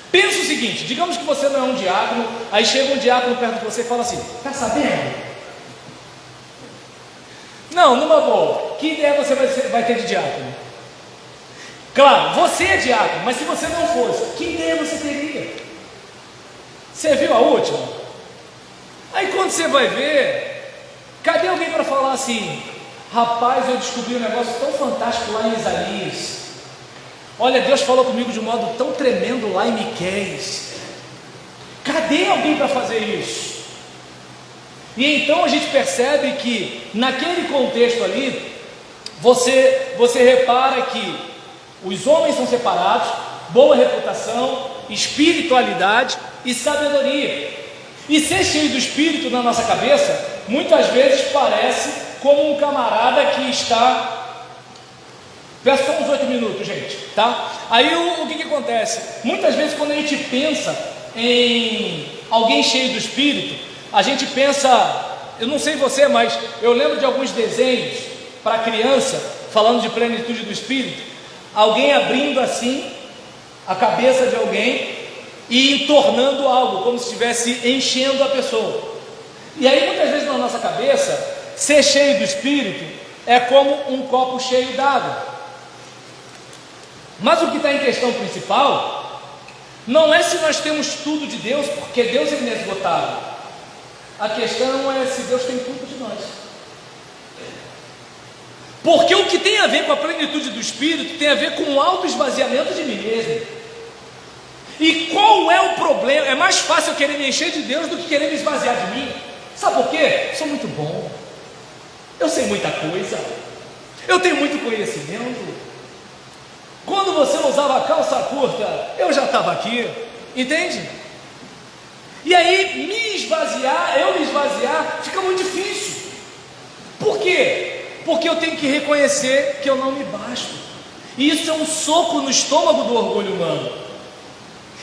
[SPEAKER 2] Pensa o seguinte, digamos que você não é um diácono, aí chega um diácono perto de você e fala assim, está sabendo? Não, numa boa, que ideia você vai ter de diácono? Claro, você é diácono, mas se você não fosse, que ideia você teria? Você viu a última? Aí quando você vai ver, cadê alguém para falar assim: rapaz, eu descobri um negócio tão fantástico lá em Isaías. Olha, Deus falou comigo de um modo tão tremendo lá em Miqueias. Cadê alguém para fazer isso? E então a gente percebe que naquele contexto ali, você repara que os homens são separados, boa reputação, espiritualidade e sabedoria. E ser cheio do Espírito na nossa cabeça, muitas vezes parece como um camarada que está... Peço só uns 8 minutos, gente, tá? Aí o que acontece? Muitas vezes quando a gente pensa em alguém cheio do Espírito, a gente pensa... Eu não sei você, mas eu lembro de alguns desenhos para criança, falando de plenitude do Espírito, alguém abrindo assim a cabeça de alguém e entornando algo, como se estivesse enchendo a pessoa. E aí muitas vezes na nossa cabeça, ser cheio do Espírito é como um copo cheio d'água. Mas o que está em questão principal não é se nós temos tudo de Deus, porque Deus é inesgotável. A questão é se Deus tem tudo de nós. Porque o que tem a ver com a plenitude do Espírito tem a ver com o autoesvaziamento de mim mesmo. E qual é o problema? É mais fácil eu querer me encher de Deus do que querer me esvaziar de mim. Sabe por quê? Sou muito bom, eu sei muita coisa, eu tenho muito conhecimento. Quando você usava calça curta, eu já estava aqui, entende? E aí eu me esvaziar, fica muito difícil. Por quê? Porque eu tenho que reconhecer que eu não me basto. E isso é um soco no estômago do orgulho humano.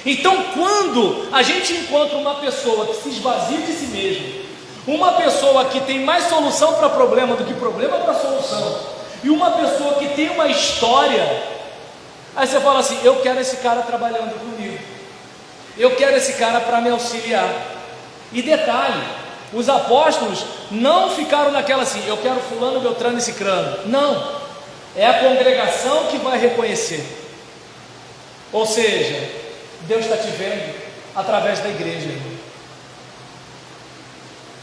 [SPEAKER 2] Então, quando a gente encontra uma pessoa que se esvazia de si mesmo, uma pessoa que tem mais solução para problema do que problema para solução, e uma pessoa que tem uma história, aí você fala assim: eu quero esse cara trabalhando comigo, eu quero esse cara para me auxiliar. E detalhe, os apóstolos não ficaram naquela assim: eu quero fulano, beltrano e cicrano. Não, é a congregação que vai reconhecer. Ou seja, Deus está te vendo através da igreja, irmão.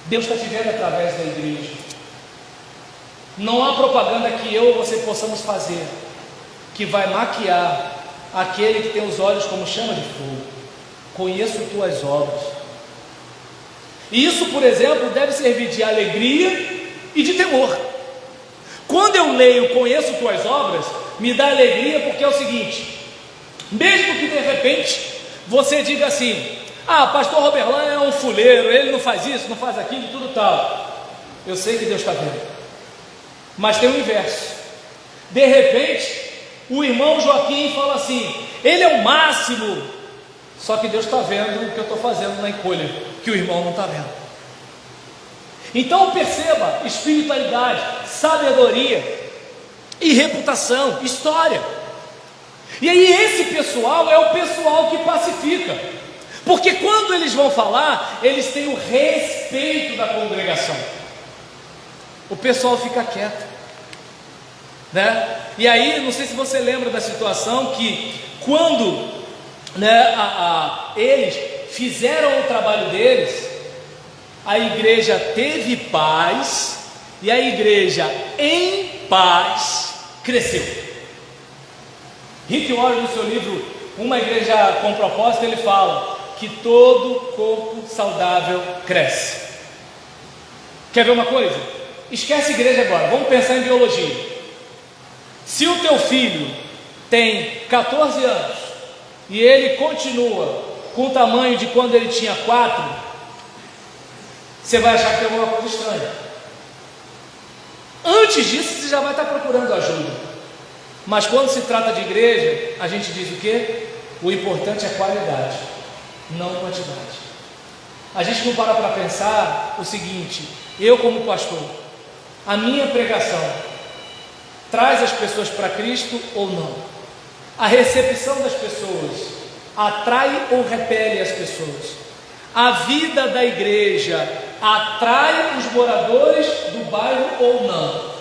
[SPEAKER 2] Deus está te vendo através da igreja. Não há propaganda que eu ou você possamos fazer que vai maquiar aquele que tem os olhos como chama de fogo. Conheço tuas obras. E isso, por exemplo, deve servir de alegria e de temor. Quando eu leio conheço tuas obras, me dá alegria, porque é o seguinte: mesmo que de repente você diga assim: ah, pastor Roberlan é um fuleiro, ele não faz isso, não faz aquilo, tudo tal. Eu sei que Deus está vendo. Mas tem o inverso. De repente, o irmão Joaquim fala assim: ele é o máximo. Só que Deus está vendo o que eu estou fazendo na encolha, que o irmão não está vendo. Então perceba: espiritualidade, sabedoria e reputação, história. E aí esse pessoal é o pessoal que pacifica, porque quando eles vão falar, eles têm o respeito da congregação. O pessoal fica quieto, né? E aí, não sei se você lembra da situação que quando, né, eles fizeram o trabalho deles, a igreja teve paz, e a igreja em paz cresceu. Rick Warren, no seu livro Uma Igreja com Propósito, ele fala que todo corpo saudável cresce. Quer ver uma coisa? Esquece igreja agora, vamos pensar em biologia. Se o teu filho tem 14 anos e ele continua com o tamanho de quando ele tinha 4, você vai achar que tem alguma coisa estranha. Antes disso, você já vai estar procurando ajuda. Mas quando se trata de igreja, a gente diz o quê? O importante é qualidade, não quantidade. A gente não para pensar o seguinte: eu como pastor, a minha pregação traz as pessoas para Cristo ou não? A recepção das pessoas atrai ou repele as pessoas? A vida da igreja atrai os moradores do bairro ou não?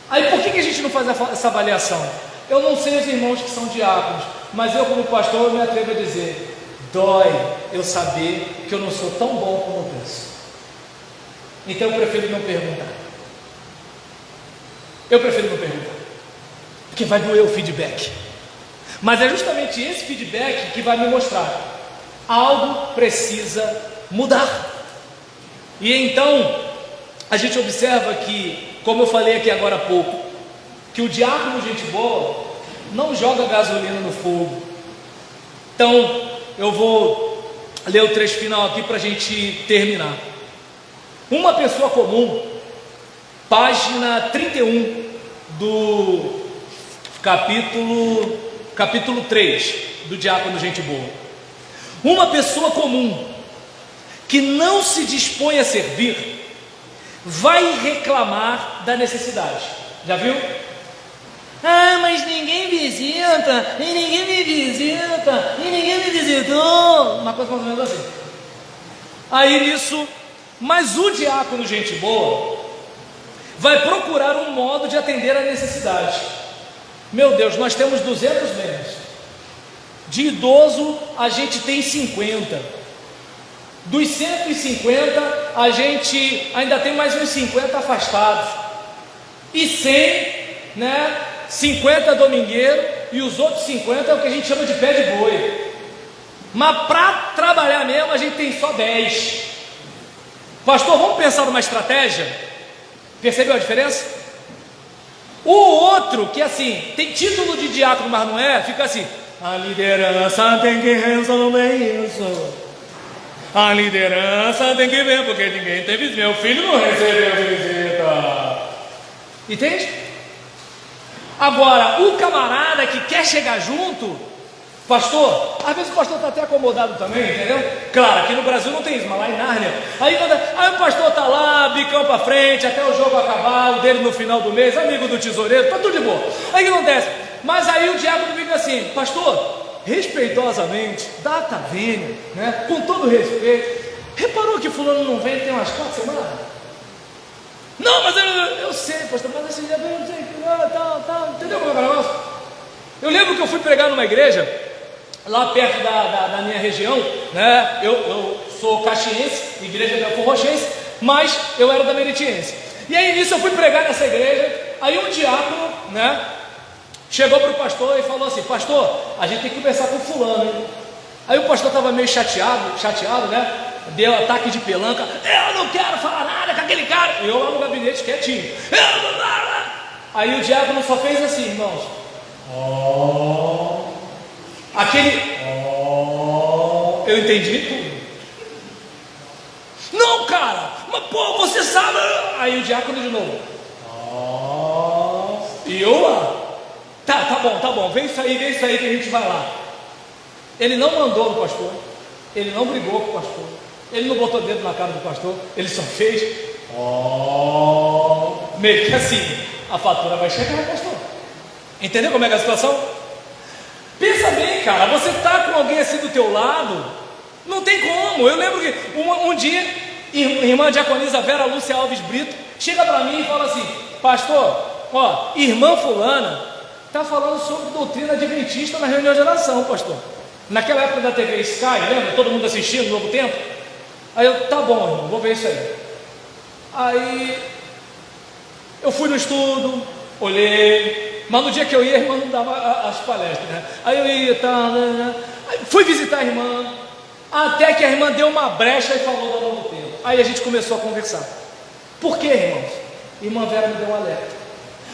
[SPEAKER 2] Aí por que a gente não faz essa avaliação? Eu não sei os irmãos que são diáconos, mas eu como pastor me atrevo a dizer: dói eu saber que eu não sou tão bom como eu penso. Então eu prefiro não perguntar. Porque vai doer o feedback. Mas é justamente esse feedback que vai me mostrar: algo precisa mudar. E então a gente observa que, como eu falei aqui agora há pouco, que o diácono gente boa não joga gasolina no fogo. Então eu vou ler o trecho final aqui para a gente terminar. Uma pessoa comum, página 31 do capítulo 3 do diácono gente boa. Uma pessoa comum que não se dispõe a servir vai reclamar da necessidade. Já viu? Ah, mas ninguém visita, e ninguém me visita, e ninguém me visitou. Uma coisa mais ou menos assim. Aí nisso, mas o diácono gente boa vai procurar um modo de atender a necessidade. Meu Deus, nós temos 200 membros. De idoso a gente tem 50. Dos 150 a gente ainda tem mais uns 50 afastados. E 100, né? 50 domingueiros, e os outros 50 é o que a gente chama de pé de boi. Mas para trabalhar mesmo a gente tem só 10. Pastor, vamos pensar numa estratégia? Percebeu a diferença? O outro, que assim, tem título de diácono, mas não é, fica assim: a liderança tem que resolver isso. A liderança tem que ver, porque ninguém tem visita. Meu filho não recebeu visita. Entende? Agora, o camarada que quer chegar junto, pastor, às vezes o pastor está até acomodado também, entendeu? Claro, aqui no Brasil não tem isso, mas lá em Nárnia. Aí o pastor está lá, bicão para frente, até o jogo acabar, o dele no final do mês, amigo do tesoureiro, está tudo de boa. Aí o que acontece? Mas aí o diácono fica assim: pastor, respeitosamente, data vênia, né? Com todo respeito, reparou que fulano não vem tem umas 4 semanas? Não, mas eu sei, pastor, mas esse dia eu não sei, tal, entendeu como é o negócio? Eu lembro que eu fui pregar numa igreja, lá perto da minha região, né? Eu sou caxiense, igreja da Forrochense, mas eu era da Meritiense. E aí nisso eu fui pregar nessa igreja, aí um diácono, né? Chegou para o pastor e falou assim: pastor, a gente tem que conversar com fulano, hein? Aí o pastor estava meio chateado, né? Deu ataque de pelanca: eu não quero falar nada com aquele cara. E eu lá no gabinete quietinho. Aí o diácono só fez assim, irmãos. Eu entendi tudo. Não, cara, mas pô, você sabe. Aí o diácono de novo. E eu lá. Tá bom, vem isso aí que a gente vai lá. Ele não mandou no pastor, ele não brigou com o pastor, ele não botou dedo na cara do pastor, ele só fez meio que assim: a fatura vai chegar, pastor. Entendeu como é que é a situação? Pensa bem, cara, você está com alguém assim do teu lado, não tem como. Eu lembro que um dia, irmã diaconisa Vera Lúcia Alves Brito chega para mim e fala assim: pastor, ó, irmã fulana está falando sobre doutrina adventista na reunião de oração, pastor. Naquela época da TV Sky, lembra? Todo mundo assistindo Novo Tempo. Aí eu: tá bom, irmão, vou ver isso aí. Aí eu fui no estudo, olhei, mas no dia que eu ia, a irmã não dava as palestras, né? Aí eu ia, aí fui visitar a irmã, até que a irmã deu uma brecha e falou do Novo Tempo. Aí a gente começou a conversar. Por quê, irmãos? Irmã Vera me deu um alerta.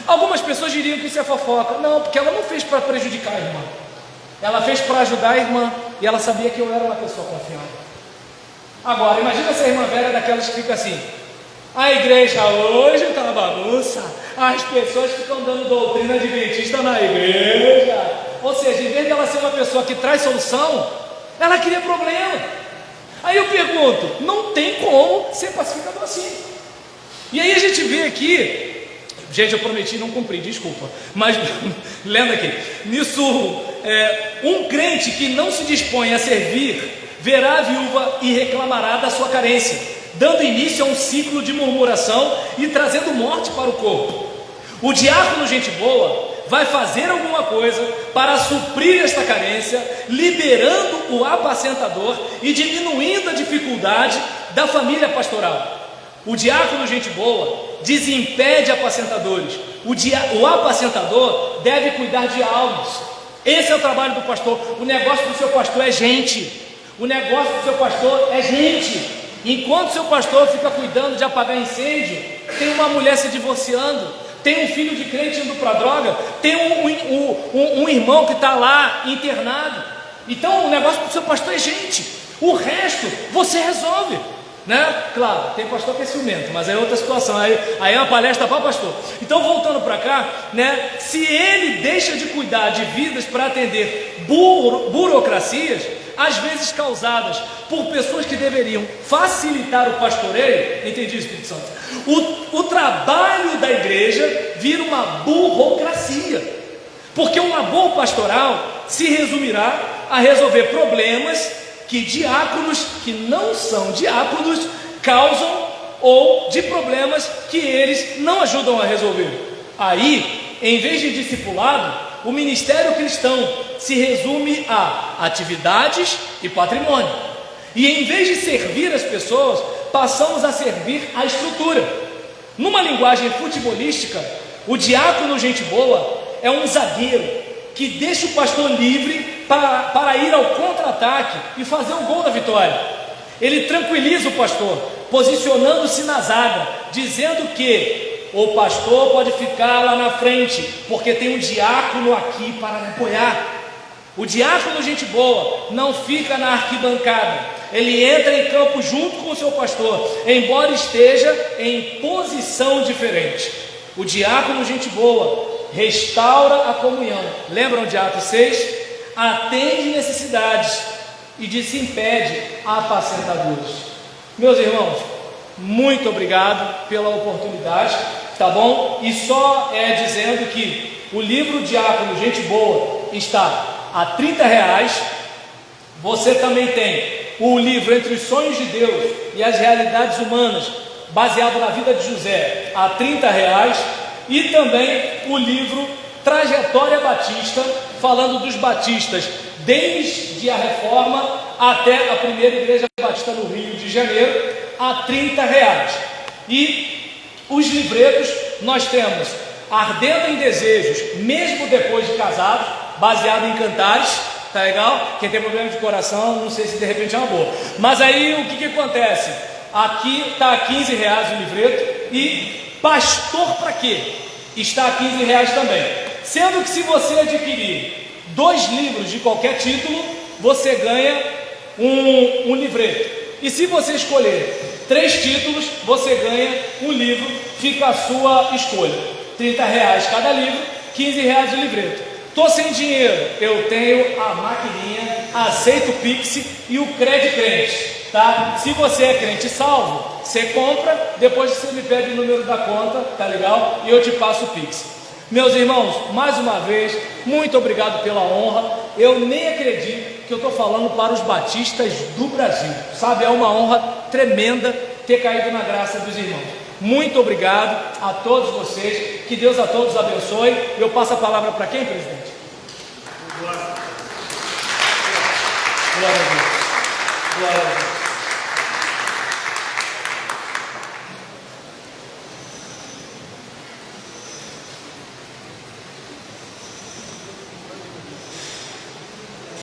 [SPEAKER 2] Algumas pessoas diriam que isso é fofoca. Não, porque ela não fez para prejudicar a irmã, ela fez para ajudar a irmã, e ela sabia que eu era uma pessoa confiável. Agora, imagina se a irmã Vera é daquelas que fica assim: a igreja hoje está uma bagunça, as pessoas ficam dando doutrina adventista na igreja. Ou seja, em vez de ela ser uma pessoa que traz solução, ela cria problema. Aí eu pergunto: não tem como ser pacificador assim. E aí a gente vê aqui, gente, eu prometi não cumprir, desculpa, mas lendo aqui, nisso, um crente que não se dispõe a servir verá a viúva e reclamará da sua carência, dando início a um ciclo de murmuração e trazendo morte para o corpo. O diácono gente boa vai fazer alguma coisa para suprir esta carência, liberando o apacentador e diminuindo a dificuldade da família pastoral. O diácono, gente boa, desimpede apacentadores. O apacentador deve cuidar de almas. Esse é o trabalho do pastor. O negócio do seu pastor é gente. O negócio do seu pastor é gente. Enquanto seu pastor fica cuidando de apagar incêndio, tem uma mulher se divorciando, tem um filho de crente indo para a droga, tem um irmão que está lá internado. Então o negócio do seu pastor é gente. O resto você resolve, né? Claro, tem pastor que é ciumento, mas é outra situação. Aí é uma palestra para pastor. Então, voltando para cá, né? Se ele deixa de cuidar de vidas para atender burocracias, às vezes causadas por pessoas que deveriam facilitar o pastoreio, entendi, Espírito Santo? O trabalho da igreja vira uma burocracia, porque um labor pastoral se resumirá a resolver problemas que diáconos que não são diáconos causam, ou de problemas que eles não ajudam a resolver. Aí, em vez de discipulado, o ministério cristão se resume a atividades e patrimônio. E em vez de servir as pessoas, passamos a servir a estrutura. Numa linguagem futebolística, o diácono, gente boa, é um zagueiro que deixa o pastor livre para ir ao contra-ataque e fazer o gol da vitória. Ele tranquiliza o pastor, posicionando-se na zaga, dizendo que o pastor pode ficar lá na frente, porque tem um diácono aqui para me apoiar. O diácono, gente boa, não fica na arquibancada, ele entra em campo junto com o seu pastor, embora esteja em posição diferente. O diácono, gente boa, restaura a comunhão. Lembram de Atos 6? Atende necessidades e desimpede apacentadores. Meus irmãos, muito obrigado pela oportunidade, tá bom? E só dizendo que o livro Diácono, gente boa, está a R$30. Você também tem o livro Entre os Sonhos de Deus e as Realidades Humanas, baseado na vida de José, a R$30. E também o livro Trajetória Batista, falando dos batistas desde a Reforma até a primeira igreja batista no Rio de Janeiro, a R$30. E os livretos nós temos Ardendo em Desejos, mesmo depois de casados, baseado em cantares, tá legal? Quem tem problema de coração, não sei se de repente é uma boa. Mas aí o que acontece? Aqui está a R$15 o livreto, e Pastor para quê? Está a R$15 também. Sendo que se você adquirir 2 livros de qualquer título, você ganha um livreto. E se você escolher 3 títulos, você ganha um livro, fica a sua escolha. R$30 cada livro, R$15 o livreto. Estou sem dinheiro, eu tenho a maquininha, aceito o Pix e o Cred Crente, tá? Se você é crente salvo, você compra, depois você me pede o número da conta, tá legal? E eu te passo o Pix. Meus irmãos, mais uma vez, muito obrigado pela honra. Eu nem acredito que eu estou falando para os batistas do Brasil, sabe? É uma honra tremenda ter caído na graça dos irmãos. Muito obrigado a todos vocês, que Deus a todos abençoe. Eu passo a palavra para quem, presidente? Glória a Deus. Glória a Deus.